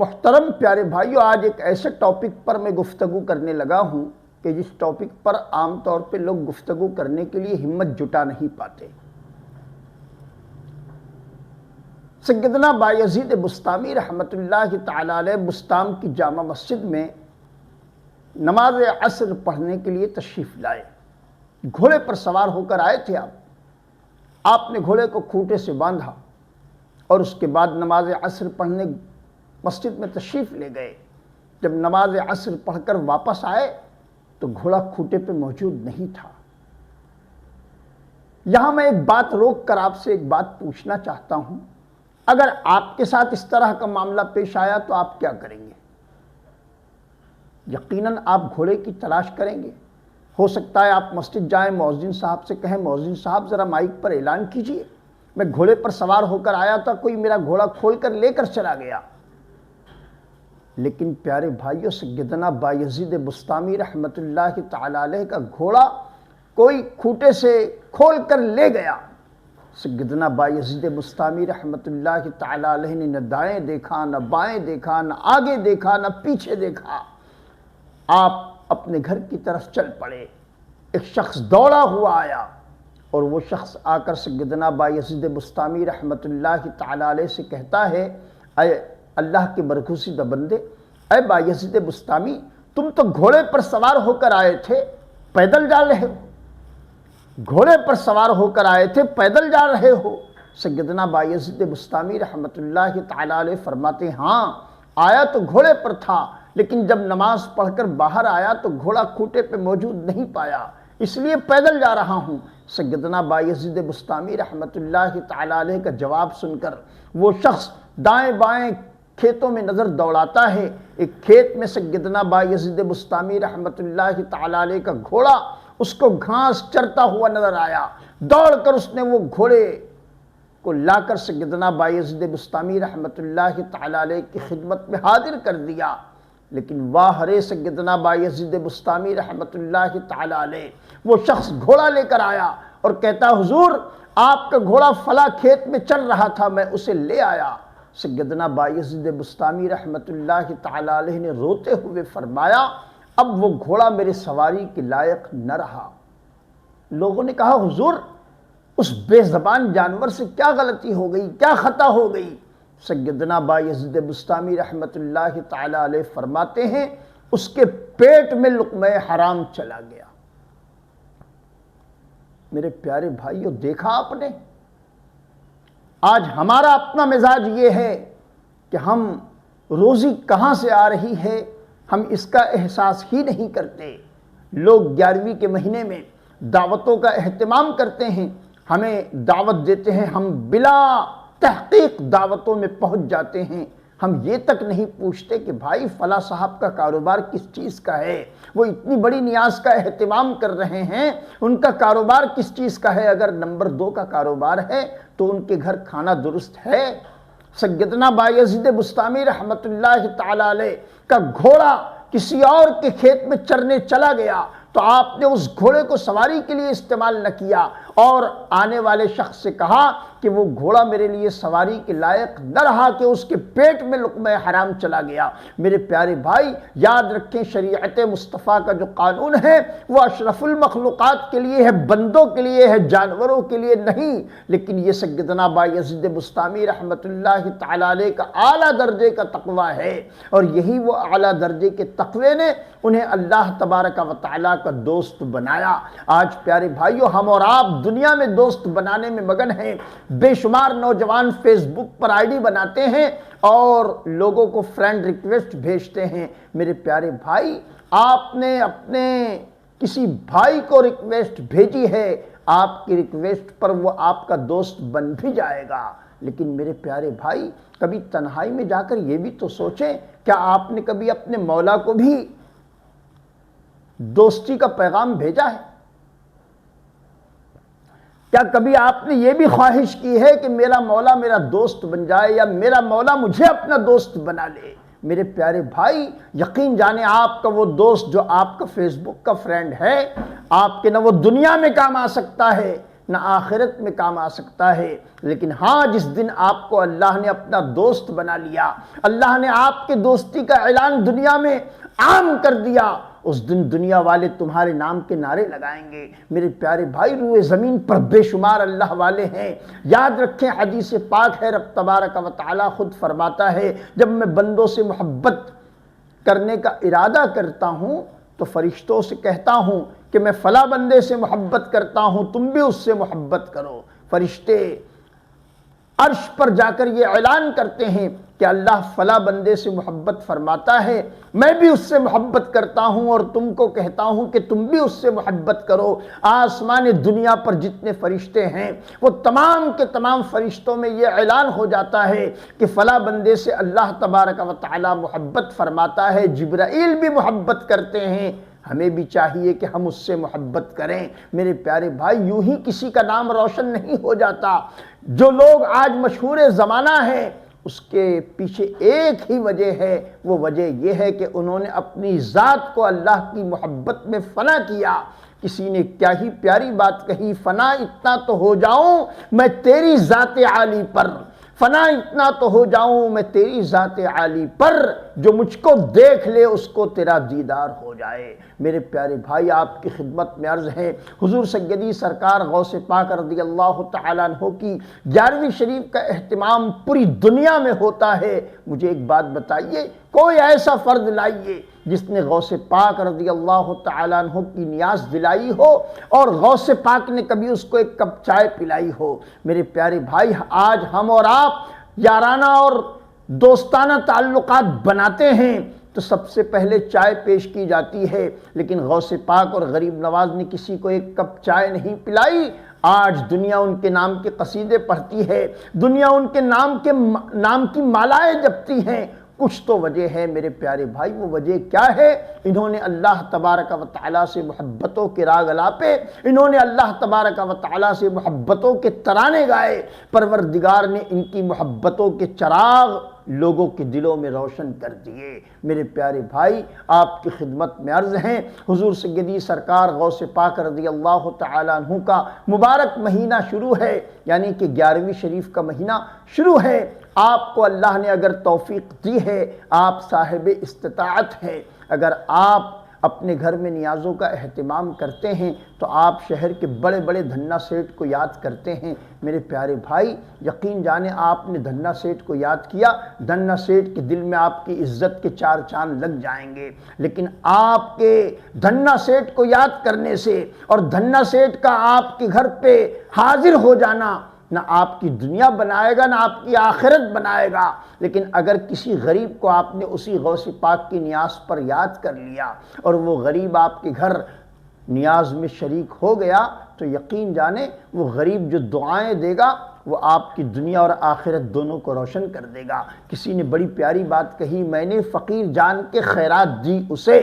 محترم پیارے بھائیو، آج ایک ایسے ٹاپک پر میں گفتگو کرنے لگا ہوں کہ جس ٹاپک پر عام طور پہ لوگ گفتگو کرنے کے لیے ہمت جٹا نہیں پاتے۔ سیدنا بایزید بسطامی رحمۃ اللہ تعالی علیہ بسطام کی جامع مسجد میں نماز عصر پڑھنے کے لیے تشریف لائے۔ گھوڑے پر سوار ہو کر آئے تھے آپ نے گھوڑے کو کھوٹے سے باندھا اور اس کے بعد نماز عصر پڑھنے مسجد میں تشریف لے گئے۔ جب نماز عصر پڑھ کر واپس آئے تو گھوڑا کھوٹے پہ موجود نہیں تھا۔ یہاں میں ایک بات روک کر آپ سے ایک بات پوچھنا چاہتا ہوں، اگر آپ کے ساتھ اس طرح کا معاملہ پیش آیا تو آپ کیا کریں گے؟ یقیناً آپ گھوڑے کی تلاش کریں گے۔ ہو سکتا ہے آپ مسجد جائیں، مؤذن صاحب سے کہیں مؤذن صاحب ذرا مائک پر اعلان کیجئے، میں گھوڑے پر سوار ہو کر آیا تھا، کوئی میرا گھوڑا کھول کر لے کر چلا گیا۔ لیکن پیارے بھائیو، سیدنا بایزید بسطامی رحمۃ اللہ تعالی علیہ کا گھوڑا کوئی کھوٹے سے کھول کر لے گیا۔ سیدنا بایزید بسطامی رحمۃ اللہ تعالی علیہ نے نہ دائیں دیکھا، نہ بائیں دیکھا، نہ آگے دیکھا، نہ پیچھے دیکھا۔ آپ اپنے گھر کی طرف چل پڑے۔ ایک شخص دوڑا ہوا آیا اور وہ شخص آ کر سیدنا بایزید بسطامی رحمۃ اللہ تعالی علیہ سے کہتا ہے، اے اللہ کے برگزیدہ بندے، اے بایزید بسطامی، تم تو گھوڑے پر سوار ہو کر آئے تھے، پیدل جا رہے ہو؟ گھوڑے پر سوار ہو کر آئے تھے، پیدل جا رہے ہو؟ سیدنا بایزید بسطامی رحمۃ اللہ تعالی علیہ فرماتے ہیں، ہاں آیا تو گھوڑے پر تھا، لیکن جب نماز پڑھ کر باہر آیا تو گھوڑا کھوٹے پہ موجود نہیں پایا، اس لیے پیدل جا رہا ہوں۔ سیدنا بایزید بسطامی رحمۃ اللہ تعالی علیہ کا جواب سن کر وہ شخص دائیں بائیں کھیتوں میں نظر دوڑاتا ہے۔ ایک کھیت میں سیدنا بایزید بسطامی رحمۃ اللہ تعالی علیہ کا گھوڑا اس کو گھاس چرتا ہوا نظر آیا۔ دوڑ کر اس نے وہ گھوڑے کو لا کر سیدنا بایزید بسطامی رحمۃ اللہ تعالی علیہ کی خدمت میں حاضر کر دیا۔ لیکن واہ رے سیدنا بایزید بسطامی رحمۃ اللہ تعالی علیہ، وہ شخص گھوڑا لے کر آیا اور کہتا، حضور آپ کا گھوڑا فلاں کھیت میں چل رہا تھا، میں اسے لے آیا۔ سیدنا بایزید بسطامی رحمۃ اللہ تعالی علیہ نے روتے ہوئے فرمایا، اب وہ گھوڑا میرے سواری کے لائق نہ رہا۔ لوگوں نے کہا، حضور اس بے زبان جانور سے کیا غلطی ہو گئی، کیا خطا ہو گئی؟ سیدنا بایزید بسطامی رحمۃ اللہ تعالی علیہ فرماتے ہیں، اس کے پیٹ میں لقمہ حرام چلا گیا۔ میرے پیارے بھائیو، دیکھا آپ نے، آج ہمارا اپنا مزاج یہ ہے کہ ہم روزی کہاں سے آ رہی ہے ہم اس کا احساس ہی نہیں کرتے۔ لوگ 11ویں کے مہینے میں دعوتوں کا اہتمام کرتے ہیں، ہمیں دعوت دیتے ہیں، ہم بلا تحقیق دعوتوں میں پہنچ جاتے ہیں۔ ہم یہ تک نہیں پوچھتے کہ بھائی فلاں صاحب کا کاروبار کس چیز کا ہے، وہ اتنی بڑی نیاز کا اہتمام کر رہے ہیں، ان کا کاروبار کس چیز کا ہے؟ اگر نمبر 2 کا کاروبار ہے تو ان کے گھر کھانا درست ہے؟ سیدنا بایزید بسطامی رحمۃ اللہ تعالی علیہ کا گھوڑا کسی اور کے کھیت میں چرنے چلا گیا تو آپ نے اس گھوڑے کو سواری کے لیے استعمال نہ کیا اور آنے والے شخص سے کہا کہ وہ گھوڑا میرے لیے سواری کے لائق نہ رہا کہ اس کے پیٹ میں لقمہ حرام چلا گیا۔ میرے پیارے بھائی، یاد رکھیں، شریعت مصطفیٰ کا جو قانون ہے وہ اشرف المخلوقات کے لیے ہے، بندوں کے لیے ہے، جانوروں کے لیے نہیں۔ لیکن یہ سیدنا بایزید بسطامی رحمۃ اللہ تعالی علیہ کا اعلیٰ درجے کا تقویٰ ہے، اور یہی وہ اعلیٰ درجے کے تقوی نے انہیں اللہ تبارک و تعالیٰ کا دوست بنایا۔ آج پیارے بھائیو، ہم اور آپ دنیا میں دوست بنانے میں مگن ہیں۔ بے شمار نوجوان face book per I D بناتے ہیں اور لوگوں کو فرینڈ ریکویسٹ بھیجتے ہیں۔ میرے پیارے بھائی، آپ نے اپنے کسی بھائی کو ریکویسٹ بھیجی ہے، آپ کی ریکویسٹ پر وہ آپ کا دوست بن بھی جائے گا۔ لیکن میرے پیارے بھائی، کبھی تنہائی میں جا کر یہ بھی تو سوچیں، کیا آپ نے کبھی اپنے مولا کو بھی دوستی کا پیغام بھیجا ہے؟ کیا کبھی آپ نے یہ بھی خواہش کی ہے کہ میرا مولا میرا دوست بن جائے یا میرا مولا مجھے اپنا دوست بنا لے؟ میرے پیارے بھائی، یقین جانیں آپ کا وہ دوست جو آپ کا فیس بک کا فرینڈ ہے، آپ کے نہ وہ دنیا میں کام آ سکتا ہے نہ آخرت میں کام آ سکتا ہے۔ لیکن ہاں، جس دن آپ کو اللہ نے اپنا دوست بنا لیا، اللہ نے آپ کے دوستی کا اعلان دنیا میں عام کر دیا، اس دن دنیا والے تمہارے نام کے نعرے لگائیں گے۔ میرے پیارے بھائی، روئے زمین پر بے شمار اللہ والے ہیں۔ یاد رکھیں، حدیث پاک ہے، رب تبارک و تعالی خود فرماتا ہے، جب میں بندوں سے محبت کرنے کا ارادہ کرتا ہوں تو فرشتوں سے کہتا ہوں کہ میں فلاں بندے سے محبت کرتا ہوں، تم بھی اس سے محبت کرو۔ فرشتے عرش پر جا کر یہ اعلان کرتے ہیں کہ اللہ فلاں بندے سے محبت فرماتا ہے، میں بھی اس سے محبت کرتا ہوں اور تم کو کہتا ہوں کہ تم بھی اس سے محبت کرو۔ آسمان دنیا پر جتنے فرشتے ہیں وہ تمام کے تمام فرشتوں میں یہ اعلان ہو جاتا ہے کہ فلاں بندے سے اللہ تبارک و تعالی محبت فرماتا ہے، جبرائیل بھی محبت کرتے ہیں، ہمیں بھی چاہیے کہ ہم اس سے محبت کریں۔ میرے پیارے بھائی، یوں ہی کسی کا نام روشن نہیں ہو جاتا۔ جو لوگ آج مشہور زمانہ ہیں، اس کے پیچھے ایک ہی وجہ ہے، وہ وجہ یہ ہے کہ انہوں نے اپنی ذات کو اللہ کی محبت میں فنا کیا۔ کسی نے کیا ہی پیاری بات کہی، فنا اتنا تو ہو جاؤں میں تیری ذات عالی پر، فنا اتنا تو ہو جاؤں میں تیری ذات عالی پر، جو مجھ کو دیکھ لے اس کو تیرا دیدار ہو جائے۔ میرے پیارے بھائی، آپ کی خدمت میں عرض ہے، حضور سیدی سرکار غوث پاک رضی اللہ تعالیٰ عنہ کی 11ویں شریف کا اہتمام پوری دنیا میں ہوتا ہے۔ مجھے ایک بات بتائیے، کوئی ایسا فرد لائیے جس نے غوث پاک رضی اللہ تعالیٰ عنہ کی نیاز دلائی ہو اور غوث پاک نے کبھی اس کو ایک کپ چائے پلائی ہو۔ میرے پیارے بھائی، آج ہم اور آپ یارانہ اور دوستانہ تعلقات بناتے ہیں تو سب سے پہلے چائے پیش کی جاتی ہے، لیکن غوث پاک اور غریب نواز نے کسی کو ایک کپ چائے نہیں پلائی۔ آج دنیا ان کے نام کے قصیدے پڑھتی ہے، دنیا ان کے نام کی مالائیں جپتی ہیں۔ کچھ تو وجہ ہے میرے پیارے بھائی، وہ وجہ کیا ہے؟ انہوں نے اللہ تبارک و تعالیٰ سے محبتوں کے راگ الاپے، انہوں نے اللہ تبارک و تعالیٰ سے محبتوں کے ترانے گائے۔ پروردگار نے ان کی محبتوں کے چراغ لوگوں کے دلوں میں روشن کر دیے۔ میرے پیارے بھائی، آپ کی خدمت میں عرض ہیں، حضور سیدی سرکار غوث پاک رضی اللہ تعالیٰ عنہ کا مبارک مہینہ شروع ہے، یعنی کہ 11ویں شریف کا مہینہ شروع ہے۔ آپ کو اللہ نے اگر توفیق دی ہے، آپ صاحب استطاعت ہیں، اگر آپ اپنے گھر میں نیازوں کا اہتمام کرتے ہیں تو آپ شہر کے بڑے بڑے دھنا سیٹھ کو یاد کرتے ہیں۔ میرے پیارے بھائی، یقین جانیں، آپ نے دھنا سیٹھ کو یاد کیا، دھنا سیٹھ کے دل میں آپ کی عزت کے 4 چاند لگ جائیں گے۔ لیکن آپ کے دھنا سیٹھ کو یاد کرنے سے اور دھنا سیٹھ کا آپ کے گھر پہ حاضر ہو جانا نہ آپ کی دنیا بنائے گا، نہ آپ کی آخرت بنائے گا۔ لیکن اگر کسی غریب کو آپ نے اسی غوث پاک کی نیاز پر یاد کر لیا اور وہ غریب آپ کے گھر نیاز میں شریک ہو گیا تو یقین جانیں، وہ غریب جو دعائیں دے گا وہ آپ کی دنیا اور آخرت دونوں کو روشن کر دے گا۔ کسی نے بڑی پیاری بات کہی، میں نے فقیر جان کے خیرات دی اسے،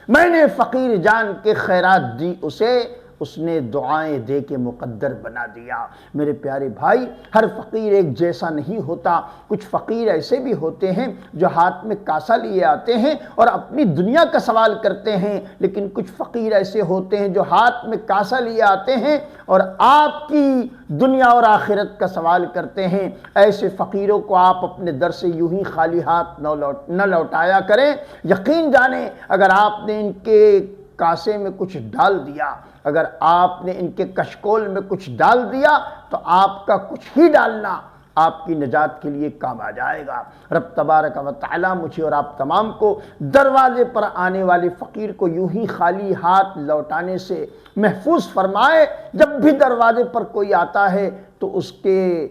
میں نے فقیر جان کے خیرات دی اسے، اس نے دعائیں دے کے مقدر بنا دیا۔ میرے پیارے بھائی، ہر فقیر ایک جیسا نہیں ہوتا۔ کچھ فقیر ایسے بھی ہوتے ہیں جو ہاتھ میں کاسا لیے آتے ہیں اور اپنی دنیا کا سوال کرتے ہیں، لیکن کچھ فقیر ایسے ہوتے ہیں جو ہاتھ میں کاسا لیے آتے ہیں اور آپ کی دنیا اور آخرت کا سوال کرتے ہیں۔ ایسے فقیروں کو آپ اپنے در سے یوں ہی خالی ہاتھ نہ لوٹایا کریں۔ یقین جانیں، اگر آپ نے ان کے کاسے میں کچھ ڈال دیا، اگر آپ نے ان کے کشکول میں کچھ ڈال دیا تو آپ کا کچھ ہی ڈالنا آپ کی نجات کے لیے کام آ جائے گا۔ رب تبارک و تعالیٰ مجھے اور آپ تمام کو دروازے پر آنے والے فقیر کو یوں ہی خالی ہاتھ لوٹانے سے محفوظ فرمائے۔ جب بھی دروازے پر کوئی آتا ہے تو اس کے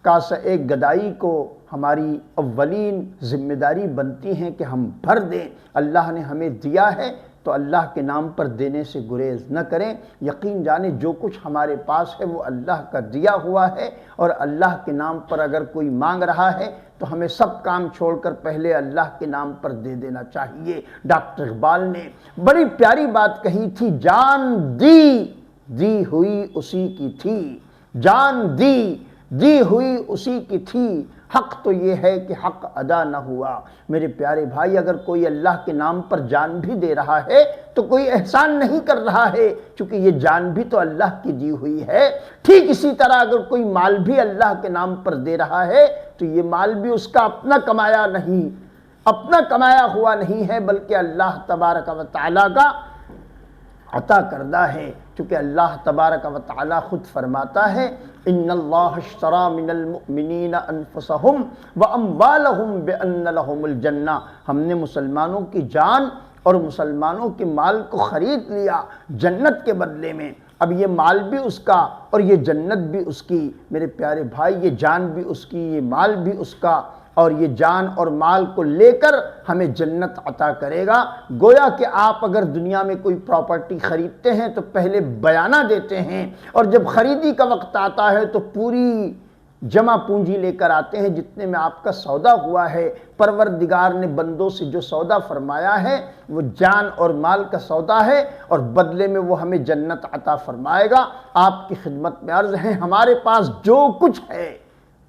کاسہ ایک گدائی کو ہماری اولین ذمہ داری بنتی ہے کہ ہم بھر دیں۔ اللہ نے ہمیں دیا ہے تو اللہ کے نام پر دینے سے گریز نہ کریں۔ یقین جانیں، جو کچھ ہمارے پاس ہے وہ اللہ کا دیا ہوا ہے، اور اللہ کے نام پر اگر کوئی مانگ رہا ہے تو ہمیں سب کام چھوڑ کر پہلے اللہ کے نام پر دے دینا چاہیے۔ ڈاکٹر اقبال نے بڑی پیاری بات کہی تھی، جان دی ہوئی اسی کی تھی، جان دی ہوئی اسی کی تھی، حق تو یہ ہے کہ حق ادا نہ ہوا۔ میرے پیارے بھائی، اگر کوئی اللہ کے نام پر جان بھی دے رہا ہے تو کوئی احسان نہیں کر رہا ہے، چونکہ یہ جان بھی تو اللہ کی دی ہوئی ہے۔ ٹھیک اسی طرح اگر کوئی مال بھی اللہ کے نام پر دے رہا ہے تو یہ مال بھی اس کا اپنا کمایا نہیں، اپنا کمایا ہوا نہیں ہے، بلکہ اللہ تبارک و تعالیٰ کا عطا کردہ ہے، چونکہ اللہ تبارک و تعالیٰ خود فرماتا ہے ان اللہ اشتری من المؤمنین انفسهم واموالهم بان لهم الجنہ، ہم نے مسلمانوں کی جان اور مسلمانوں کے مال کو خرید لیا جنت کے بدلے میں۔ اب یہ مال بھی اس کا اور یہ جنت بھی اس کی۔ میرے پیارے بھائی، یہ جان بھی اس کی، یہ مال بھی اس کا، اور یہ جان اور مال کو لے کر ہمیں جنت عطا کرے گا۔ گویا کہ آپ اگر دنیا میں کوئی پراپرٹی خریدتے ہیں تو پہلے بیانہ دیتے ہیں، اور جب خریدی کا وقت آتا ہے تو پوری جمع پونجی لے کر آتے ہیں جتنے میں آپ کا سودا ہوا ہے۔ پروردگار نے بندوں سے جو سودا فرمایا ہے وہ جان اور مال کا سودا ہے، اور بدلے میں وہ ہمیں جنت عطا فرمائے گا۔ آپ کی خدمت میں عرض ہے، ہمارے پاس جو کچھ ہے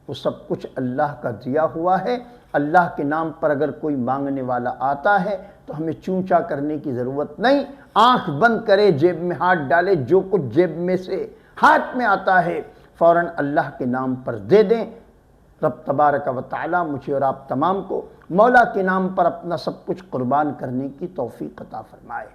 وہ سب کچھ اللہ کا دیا ہوا ہے۔ اللہ کے نام پر اگر کوئی مانگنے والا آتا ہے تو ہمیں چونچا کرنے کی ضرورت نہیں، آنکھ بند کرے، جیب میں ہاتھ ڈالے، جو کچھ جیب میں سے ہاتھ میں آتا ہے فوراً اللہ کے نام پر دے دیں۔ رب تبارک و تعالیٰ مجھے اور آپ تمام کو مولا کے نام پر اپنا سب کچھ قربان کرنے کی توفیق عطا فرمائے۔